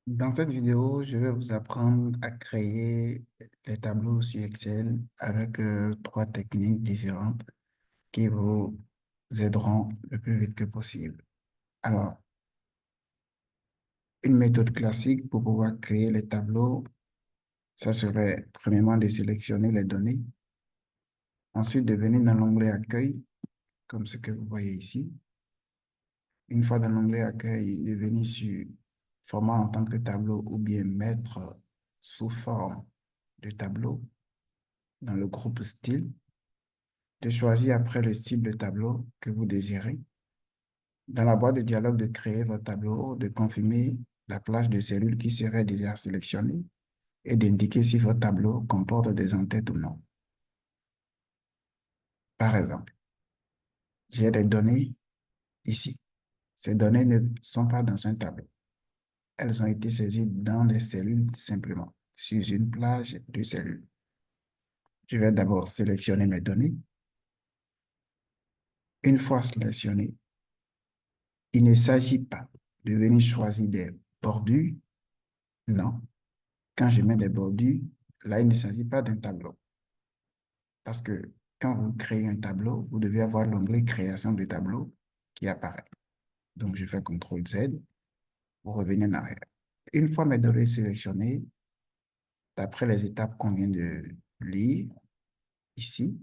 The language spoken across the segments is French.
Dans cette vidéo, je vais vous apprendre à créer des tableaux sur Excel avec trois techniques différentes qui vous aideront le plus vite que possible. Alors, une méthode classique pour pouvoir créer les tableaux, ça serait premièrement de sélectionner les données, ensuite de venir dans l'onglet Accueil, comme ce que vous voyez ici. Une fois dans l'onglet Accueil, de venir sur Format en tant que tableau ou bien Mettre sous forme de tableau dans le groupe Style, de choisir après le style de tableau que vous désirez. Dans la boîte de dialogue, de créer votre tableau, de confirmer la plage de cellules qui serait déjà sélectionnée et d'indiquer si votre tableau comporte des entêtes ou non. Par exemple, j'ai des données ici. Ces données ne sont pas dans un tableau. Elles ont été saisies dans des cellules simplement, sur une plage de cellules. Je vais d'abord sélectionner mes données. Une fois sélectionnées, il ne s'agit pas de venir choisir des bordures. Non. Quand je mets des bordures, là, il ne s'agit pas d'un tableau. Parce que quand vous créez un tableau, vous devez avoir l'onglet Création de tableau qui apparaît. Donc, je fais CTRL-Z pour revenir en arrière. Une fois mes données sélectionnées, d'après les étapes qu'on vient de lire ici,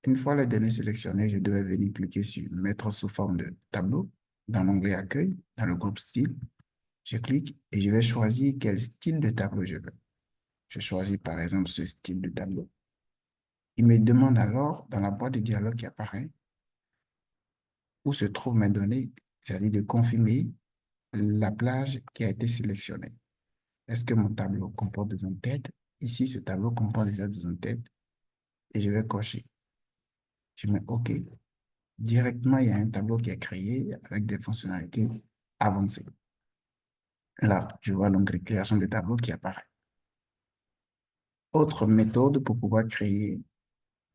une fois les données sélectionnées, je devais venir cliquer sur Mettre sous forme de tableau dans l'onglet Accueil, dans le groupe Style. Je clique et je vais choisir quel style de tableau je veux. Je choisis par exemple ce style de tableau. Il me demande alors, dans la boîte de dialogue qui apparaît, où se trouvent mes données, c'est-à-dire de confirmer la plage qui a été sélectionnée. Est-ce que mon tableau comporte des entêtes? Ici, ce tableau comporte déjà des entêtes et je vais cocher. Je mets OK. Directement, il y a un tableau qui est créé avec des fonctionnalités avancées. Là, je vois l'onglet création de tableau qui apparaît. Autre méthode pour pouvoir créer,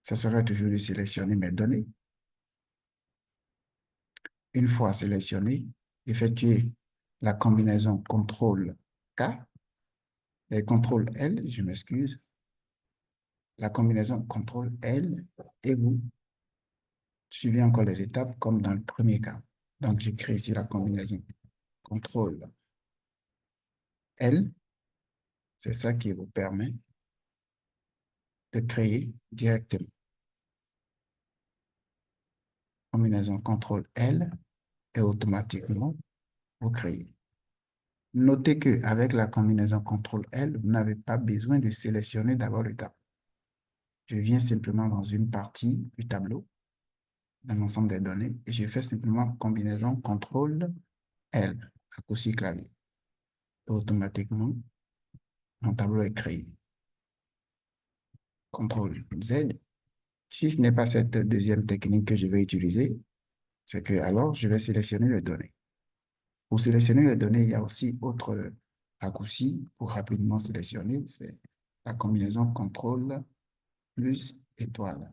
ça serait toujours de sélectionner mes données. Une fois sélectionné, effectuer la combinaison CTRL-K et CTRL-L, je m'excuse, la combinaison CTRL-L et vous suivez encore les étapes comme dans le premier cas. Donc, je crée ici la combinaison CTRL-L, c'est ça qui vous permet de créer directement. Combinaison CTRL-L et automatiquement, vous créez. Notez qu'avec la combinaison CTRL-L, vous n'avez pas besoin de sélectionner d'abord le tableau. Je viens simplement dans une partie du tableau, dans l'ensemble des données, et je fais simplement combinaison CTRL-L, raccourci clavier. Et automatiquement, mon tableau est créé. CTRL-Z. Si ce n'est pas cette deuxième technique que je vais utiliser, c'est que alors je vais sélectionner les données. Pour sélectionner les données, il y a aussi autre raccourci pour rapidement sélectionner, c'est la combinaison CTRL plus étoile.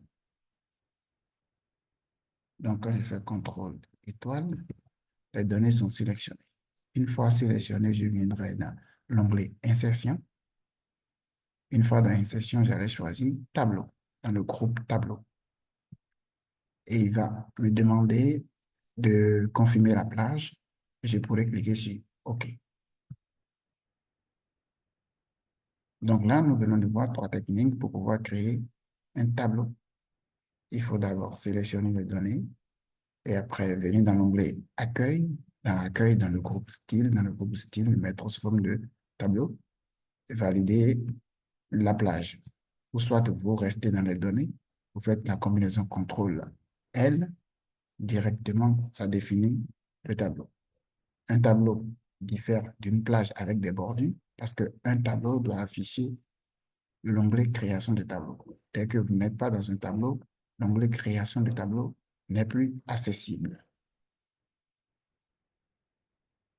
Donc, quand je fais CTRL étoile, les données sont sélectionnées. Une fois sélectionné, je viendrai dans l'onglet Insertion. Une fois dans Insertion, j'allais choisir Tableau, dans le groupe Tableau. Et il va me demander de confirmer la plage. Je pourrais cliquer sur OK. Donc là, nous venons de voir trois techniques pour pouvoir créer un tableau. Il faut d'abord sélectionner les données et après venir dans l'onglet Accueil, dans Accueil, dans le groupe Style, dans le groupe Style, mettre sous forme de tableau, et valider la plage. Ou soit vous restez dans les données, vous faites la combinaison CTRL-L, directement, ça définit le tableau. Un tableau diffère d'une plage avec des bordures parce qu'un tableau doit afficher l'onglet création de tableau. Dès que vous n'êtes pas dans un tableau, l'onglet création de tableau n'est plus accessible.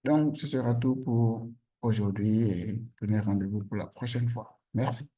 Donc, ce sera tout pour aujourd'hui et prenez rendez-vous pour la prochaine fois. Merci.